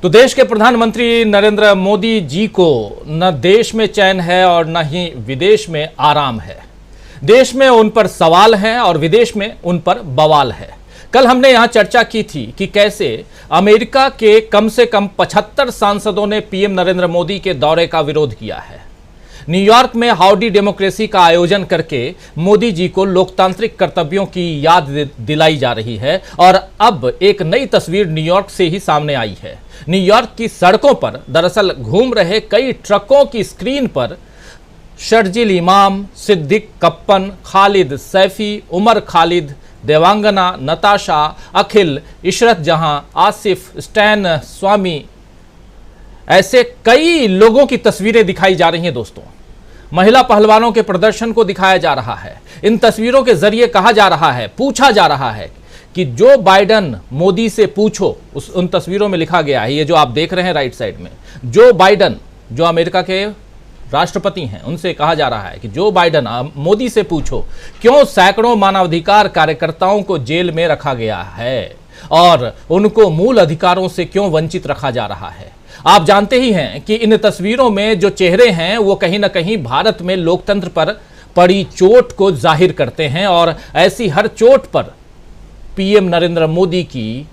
तो देश के प्रधानमंत्री नरेंद्र मोदी जी को न देश में चैन है और न ही विदेश में आराम है। देश में उन पर सवाल हैं और विदेश में उन पर बवाल है। कल हमने यहां चर्चा की थी कि कैसे अमेरिका के कम से कम 75 सांसदों ने पीएम नरेंद्र मोदी के दौरे का विरोध किया है। न्यूयॉर्क में हाउडी डेमोक्रेसी का आयोजन करके मोदी जी को लोकतांत्रिक कर्तव्यों की याद दिलाई जा रही है और अब एक नई तस्वीर न्यूयॉर्क से ही सामने आई है। न्यूयॉर्क की सड़कों पर दरअसल घूम रहे कई ट्रकों की स्क्रीन पर शर्जिल इमाम, सिद्दीक कप्पन, खालिद सैफी, उमर खालिद, देवांगना, नताशा, अखिल, इशरत जहां, आसिफ, स्टैन स्वामी, ऐसे कई लोगों की तस्वीरें दिखाई जा रही हैं। दोस्तों, महिला पहलवानों के प्रदर्शन को दिखाया जा रहा है। इन तस्वीरों के जरिए कहा जा रहा है, पूछा जा रहा है कि जो बाइडन मोदी से पूछो, उन तस्वीरों में लिखा गया है, ये जो आप देख रहे हैं राइट साइड में, जो बाइडन जो अमेरिका के राष्ट्रपति हैं, उनसे कहा जा रहा है कि जो बाइडन मोदी से पूछो क्यों सैकड़ों मानवाधिकार कार्यकर्ताओं को जेल में रखा गया है और उनको मूल अधिकारों से क्यों वंचित रखा जा रहा है। आप जानते ही हैं कि इन तस्वीरों में जो चेहरे हैं वो कहीं ना कहीं भारत में लोकतंत्र पर पड़ी चोट को जाहिर करते हैं और ऐसी हर चोट पर पीएम नरेंद्र मोदी की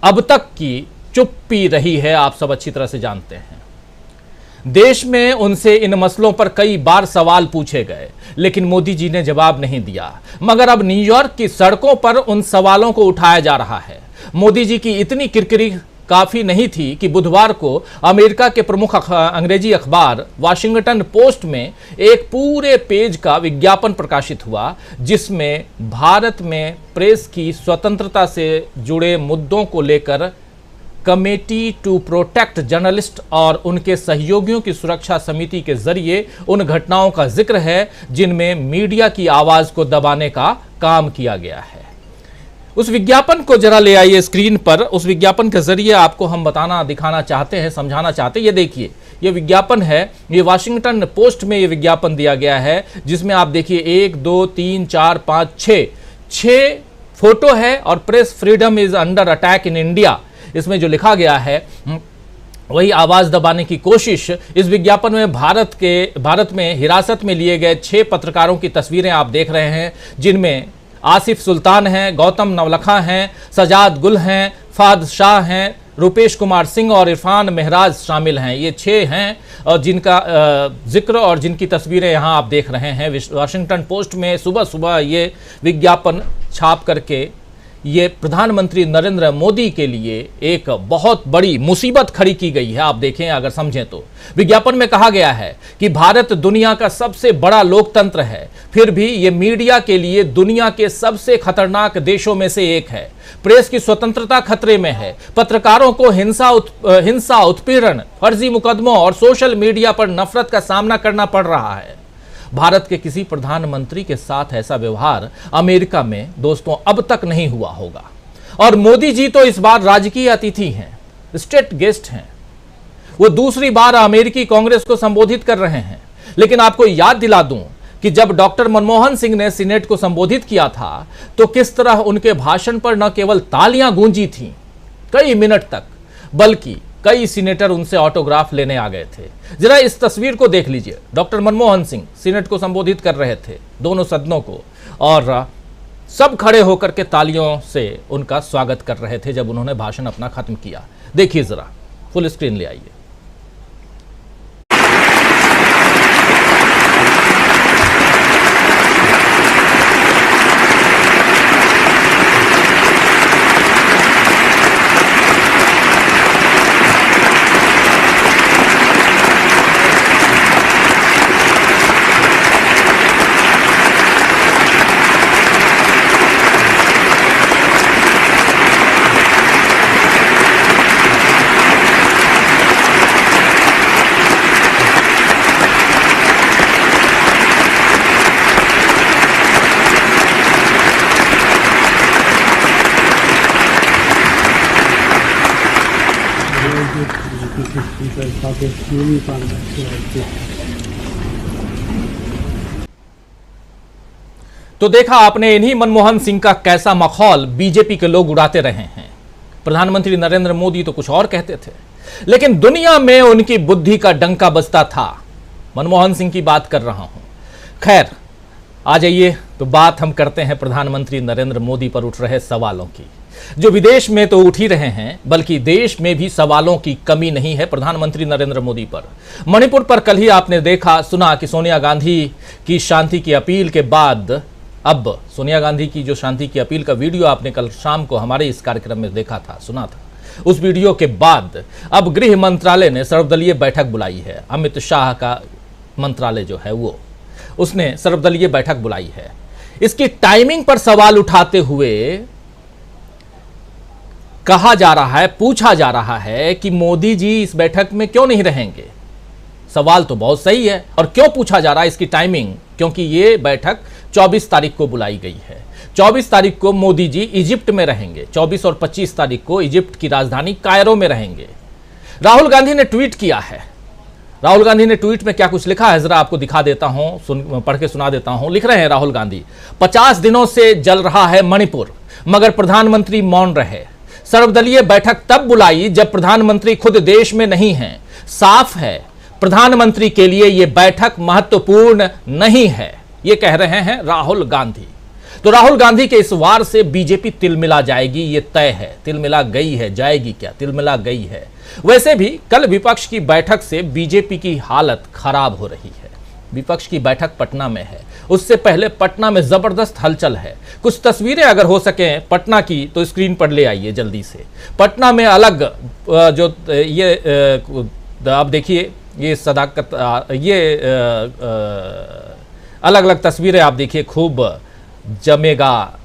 अब तक की चुप्पी रही है। आप सब अच्छी तरह से जानते हैं। देश में उनसे इन मसलों पर कई बार सवाल पूछे गए, लेकिन मोदी जी ने जवाब नहीं दिया। मगर अब न्यूयॉर्क की सड़कों पर उन सवालों को उठाया जा रहा है। मोदी जी की इतनी किरकिरी काफी नहीं थी कि बुधवार को अमेरिका के प्रमुख अंग्रेजी अखबार वाशिंगटन पोस्ट में एक पूरे पेज का विज्ञापन प्रकाशित हुआ, जिसमें भारत में प्रेस की स्वतंत्रता से जुड़े मुद्दों को लेकर कमेटी टू प्रोटेक्ट जर्नलिस्ट और उनके सहयोगियों की सुरक्षा समिति के जरिए उन घटनाओं का जिक्र है जिनमें मीडिया की आवाज को दबाने का काम किया गया है। उस विज्ञापन को जरा ले आइए स्क्रीन पर। उस विज्ञापन के जरिए आपको हम बताना, दिखाना चाहते हैं, समझाना चाहते हैं। ये देखिए, ये विज्ञापन है, ये वाशिंगटन पोस्ट में ये विज्ञापन दिया गया है, जिसमें आप देखिए 1 2 3 4 5 6 फोटो है और press freedom is under attack in India. इसमें जो लिखा गया है वही आवाज दबाने की कोशिश। इस विज्ञापन में भारत में हिरासत में लिए गए 6 पत्रकारों की तस्वीरें आप देख रहे हैं, जिनमें आसिफ सुल्तान हैं, गौतम नवलखा हैं, सजाद गुल हैं, फाद शाह हैं, रुपेश कुमार सिंह और इरफान महराज शामिल हैं। ये 6 हैं और जिनका जिक्र और जिनकी तस्वीरें यहाँ आप देख रहे हैं। वाशिंगटन पोस्ट में सुबह सुबह ये विज्ञापन छाप करके ये प्रधानमंत्री नरेंद्र मोदी के लिए एक बहुत बड़ी मुसीबत खड़ी की गई है। आप देखें, अगर समझें तो विज्ञापन में कहा गया है कि भारत दुनिया का सबसे बड़ा लोकतंत्र है, फिर भी ये मीडिया के लिए दुनिया के सबसे खतरनाक देशों में से एक है। प्रेस की स्वतंत्रता खतरे में है। पत्रकारों को हिंसा, उत्पीड़न, फर्जी मुकदमों और सोशल मीडिया पर नफरत का सामना करना पड़ रहा है। भारत के किसी प्रधानमंत्री के साथ ऐसा व्यवहार अमेरिका में दोस्तों अब तक नहीं हुआ होगा। और मोदी जी तो इस बार राजकीय अतिथि हैं, स्टेट गेस्ट हैं। वो दूसरी बार अमेरिकी कांग्रेस को संबोधित कर रहे हैं। लेकिन आपको याद दिला दूं कि जब डॉक्टर मनमोहन सिंह ने सीनेट को संबोधित किया था तो किस तरह उनके भाषण पर न केवल तालियां गूंजी थीं कई मिनट तक, बल्कि कई सीनेटर उनसे ऑटोग्राफ लेने आ गए थे। जरा इस तस्वीर को देख लीजिए। डॉक्टर मनमोहन सिंह सीनेट को संबोधित कर रहे थे, दोनों सदनों को, और सब खड़े होकर के तालियों से उनका स्वागत कर रहे थे जब उन्होंने भाषण अपना खत्म किया। देखिए जरा, फुल स्क्रीन ले आइए। तो देखा आपने, इन्हीं मनमोहन सिंह का कैसा मखौल बीजेपी के लोग उड़ाते रहे हैं। प्रधानमंत्री नरेंद्र मोदी तो कुछ और कहते थे, लेकिन दुनिया में उनकी बुद्धि का डंका बजता था। मनमोहन सिंह की बात कर रहा हूं। खैर, आ जाइए तो बात हम करते हैं प्रधानमंत्री नरेंद्र मोदी पर उठ रहे सवालों की, जो विदेश में तो उठ ही रहे हैं, बल्कि देश में भी सवालों की कमी नहीं है प्रधानमंत्री नरेंद्र मोदी पर। मणिपुर पर कल ही आपने देखा सुना कि सोनिया गांधी की शांति की अपील के बाद, अब सोनिया गांधी की जो शांति की अपील का वीडियो आपने कल शाम को हमारे इस कार्यक्रम में देखा था, सुना था, उस वीडियो के बाद अब गृह मंत्रालय ने सर्वदलीय बैठक बुलाई है। अमित शाह का मंत्रालय जो है वो, उसने सर्वदलीय बैठक बुलाई है। इसकी टाइमिंग पर सवाल उठाते हुए कहा जा रहा है, पूछा जा रहा है कि मोदी जी इस बैठक में क्यों नहीं रहेंगे। सवाल तो बहुत सही है, और क्यों पूछा जा रहा है इसकी टाइमिंग, क्योंकि ये बैठक 24 तारीख को बुलाई गई है। 24 तारीख को मोदी जी इजिप्ट में रहेंगे, 24 और 25 तारीख को इजिप्ट की राजधानी कायरो में रहेंगे। राहुल गांधी ने ट्वीट किया है। राहुल गांधी ने ट्वीट में क्या कुछ लिखा है जरा आपको दिखा देता हूं, पढ़ के सुना देता हूं। लिख रहे हैं राहुल गांधी, 50 दिनों से जल रहा है मणिपुर, मगर प्रधानमंत्री मौन रहे। सर्वदलीय बैठक तब बुलाई जब प्रधानमंत्री खुद देश में नहीं हैं। साफ है प्रधानमंत्री के लिए यह बैठक महत्वपूर्ण नहीं है, ये कह रहे हैं राहुल गांधी। तो राहुल गांधी के इस वार से बीजेपी तिलमिला जाएगी, ये तय है। तिलमिला गई है, जाएगी क्या, तिलमिला गई है। वैसे भी कल विपक्ष की बैठक से बीजेपी की हालत खराब हो रही है। विपक्ष की बैठक पटना में है, उससे पहले पटना में जबरदस्त हलचल है। कुछ तस्वीरें अगर हो सके पटना की तो स्क्रीन पर ले आइए जल्दी से। पटना में अलग जो ये आप देखिए, ये सदाकत, ये अलग अलग तस्वीरें आप देखिए। खूब जमेगा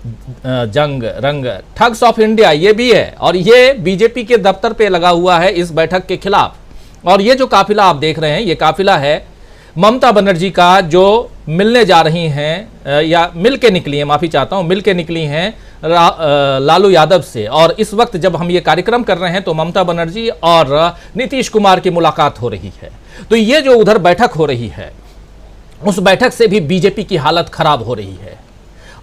जंग रंग, ठग्स ऑफ इंडिया ये भी है, और ये बीजेपी के दफ्तर पे लगा हुआ है इस बैठक के खिलाफ। और ये जो काफिला आप देख रहे हैं, ये काफिला है ममता बनर्जी का, जो मिलने जा रही हैं, या मिल के निकली हैं, माफी चाहता हूं, मिल के निकली हैं लालू यादव से। और इस वक्त जब हम ये कार्यक्रम कर रहे हैं तो ममता बनर्जी और नीतीश कुमार की मुलाकात हो रही है। तो ये जो उधर बैठक हो रही है, उस बैठक से भी बीजेपी की हालत खराब हो रही है।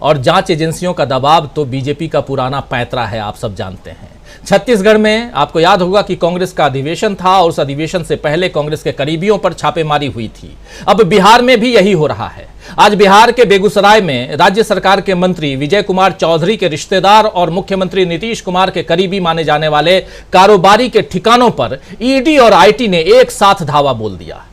और जांच एजेंसियों का दबाव तो बीजेपी का पुराना पैंतरा है, आप सब जानते हैं। छत्तीसगढ़ में आपको याद होगा कि कांग्रेस का अधिवेशन था, और उस अधिवेशन से पहले कांग्रेस के करीबियों पर छापेमारी हुई थी। अब बिहार में भी यही हो रहा है। आज बिहार के बेगूसराय में राज्य सरकार के मंत्री विजय कुमार चौधरी के रिश्तेदार और मुख्यमंत्री नीतीश कुमार के करीबी माने जाने वाले कारोबारी के ठिकानों पर ईडी और आईटी ने एक साथ धावा बोल दिया।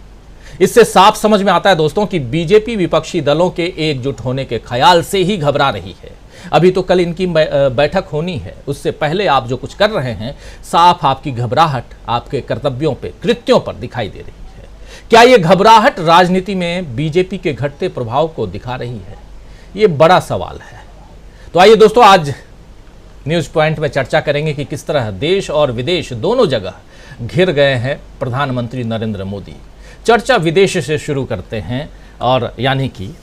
इससे साफ समझ में आता है दोस्तों कि बीजेपी विपक्षी दलों के एकजुट होने के ख्याल से ही घबरा रही है। अभी तो कल इनकी बैठक होनी है, उससे पहले आप जो कुछ कर रहे हैं, साफ आपकी घबराहट आपके कर्तव्यों पे, कृत्यों पर दिखाई दे रही है। क्या ये घबराहट राजनीति में बीजेपी के घटते प्रभाव को दिखा रही है? ये बड़ा सवाल है। तो आइए दोस्तों, आज न्यूज पॉइंट में चर्चा करेंगे कि किस तरह देश और विदेश दोनों जगह घिर गए हैं प्रधानमंत्री नरेंद्र मोदी। चर्चा विदेश से शुरू करते हैं, और यानी कि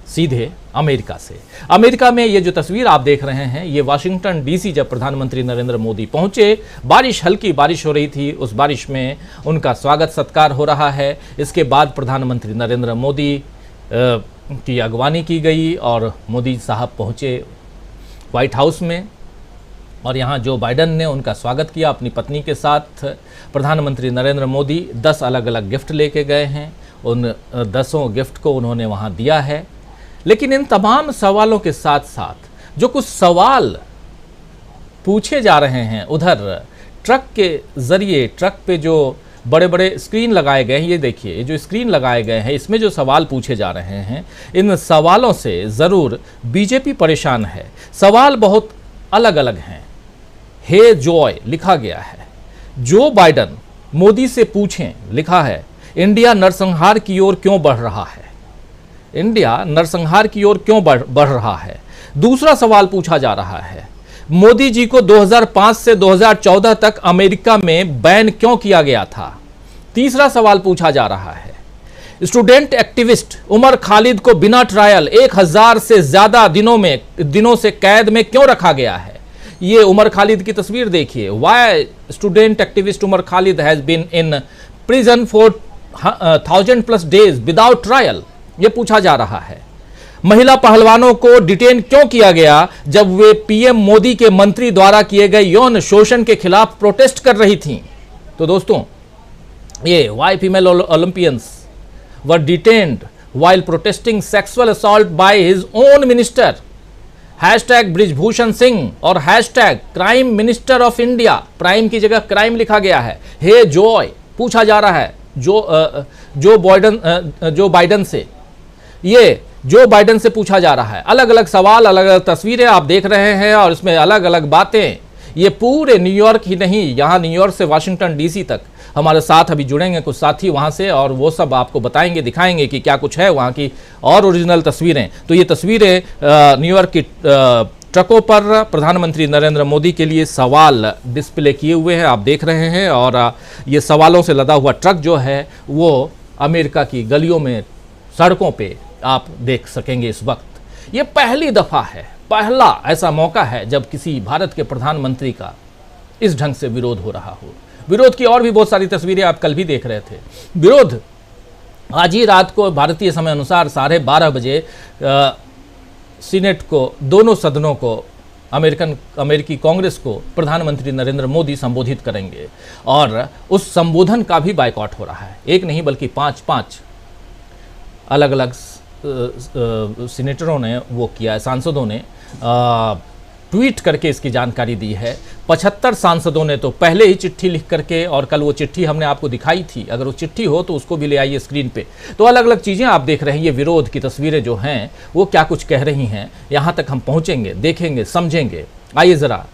सीधे अमेरिका से। अमेरिका में ये जो तस्वीर आप देख रहे हैं, ये वाशिंगटन डीसी जब प्रधानमंत्री नरेंद्र मोदी पहुंचे, बारिश, हल्की बारिश हो रही थी। उस बारिश में उनका स्वागत सत्कार हो रहा है। इसके बाद प्रधानमंत्री नरेंद्र मोदी की अगवानी की गई और मोदी साहब पहुंचे व्हाइट हाउस में, और यहाँ जो बाइडन ने उनका स्वागत किया अपनी पत्नी के साथ। प्रधानमंत्री नरेंद्र मोदी 10 अलग अलग गिफ्ट लेके गए हैं, उन 10 गिफ्ट को उन्होंने वहाँ दिया है। लेकिन इन तमाम सवालों के साथ साथ जो कुछ सवाल पूछे जा रहे हैं, उधर ट्रक के जरिए, ट्रक पे जो बड़े बड़े स्क्रीन लगाए गए हैं, ये देखिए, ये जो स्क्रीन लगाए गए हैं, इसमें जो सवाल पूछे जा रहे हैं, इन सवालों से ज़रूर बीजेपी परेशान है। सवाल बहुत अलग अलग हैं। हे जॉय लिखा गया है, जो बाइडन मोदी से पूछें, लिखा है, इंडिया नरसंहार की ओर क्यों बढ़ रहा है? इंडिया नरसंहार की ओर क्यों बढ़ रहा है? दूसरा सवाल पूछा जा रहा है, मोदी जी को 2005 से 2014 तक अमेरिका में बैन क्यों किया गया था? तीसरा सवाल पूछा जा रहा है, स्टूडेंट एक्टिविस्ट उमर खालिद को बिना ट्रायल 1000 से ज्यादा दिनों से कैद में क्यों रखा गया है? ये उमर खालिद की तस्वीर देखिए। Why student activist Umar Khalid has been in prison for 1000+ days without trial, ये पूछा जा रहा है। महिला पहलवानों को डिटेन क्यों किया गया जब वे पीएम मोदी के मंत्री द्वारा किए गए यौन शोषण के खिलाफ प्रोटेस्ट कर रही थीं? तो दोस्तों, ये why female Olympians were detained while protesting sexual assault by his own minister, hashtag Brijbhushan Singh और hashtag crime minister of India, prime की जगह क्राइम लिखा गया है। हे जॉय पूछा जा रहा है जो बाइडन से, ये जो बाइडन से पूछा जा रहा है। अलग अलग सवाल, अलग अलग तस्वीरें आप देख रहे हैं और इसमें अलग अलग बातें। ये पूरे न्यूयॉर्क ही नहीं, यहाँ न्यूयॉर्क से वाशिंगटन डीसी तक हमारे साथ अभी जुड़ेंगे कुछ साथी वहाँ से, और वो सब आपको बताएंगे, दिखाएंगे कि क्या कुछ है वहाँ की और ओरिजिनल तस्वीरें। तो ये तस्वीरें न्यूयॉर्क की ट्रकों पर प्रधानमंत्री नरेंद्र मोदी के लिए सवाल डिस्प्ले किए हुए हैं, आप देख रहे हैं। और ये सवालों से लदा हुआ ट्रक जो है वो अमेरिका की गलियों में, सड़कों पे आप देख सकेंगे इस वक्त। ये पहली दफ़ा है, पहला ऐसा मौका है जब किसी भारत के प्रधानमंत्री का इस ढंग से विरोध हो रहा हो। विरोध की और भी बहुत सारी तस्वीरें आप कल भी देख रहे थे। विरोध आज ही रात को भारतीय समय अनुसार 12:30 बजे सीनेट को, दोनों सदनों को, अमेरिकी कांग्रेस को प्रधानमंत्री नरेंद्र मोदी संबोधित करेंगे और उस संबोधन का भी बायकॉट हो रहा है। एक नहीं बल्कि 5 अलग अलग सीनेटरों ने वो किया है, सांसदों ने ट्वीट करके इसकी जानकारी दी है। 75 सांसदों ने तो पहले ही चिट्ठी लिख करके, और कल वो चिट्ठी हमने आपको दिखाई थी, अगर वो चिट्ठी हो तो उसको भी ले आइए स्क्रीन पे। तो अलग अलग चीज़ें आप देख रहे हैं। ये विरोध की तस्वीरें जो हैं वो क्या कुछ कह रही हैं, यहाँ तक हम पहुँचेंगे, देखेंगे, समझेंगे। आइए ज़रा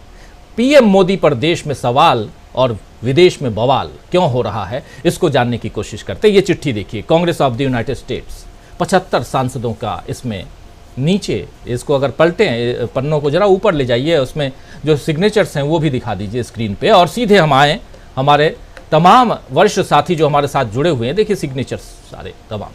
पीएम मोदी पर देश में सवाल और विदेश में बवाल क्यों हो रहा है, इसको जानने की कोशिश करते हैं। ये चिट्ठी देखिए, Congress of the United states, 75 सांसदों का इसमें नीचे, इसको अगर पलटें, पन्नों को जरा ऊपर ले जाइए, उसमें जो सिग्नेचर्स हैं वो भी दिखा दीजिए स्क्रीन पे, और सीधे हम आए हमारे तमाम वरिष्ठ साथी जो हमारे साथ जुड़े हुए हैं। देखिए सिग्नेचर्स सारे तमाम।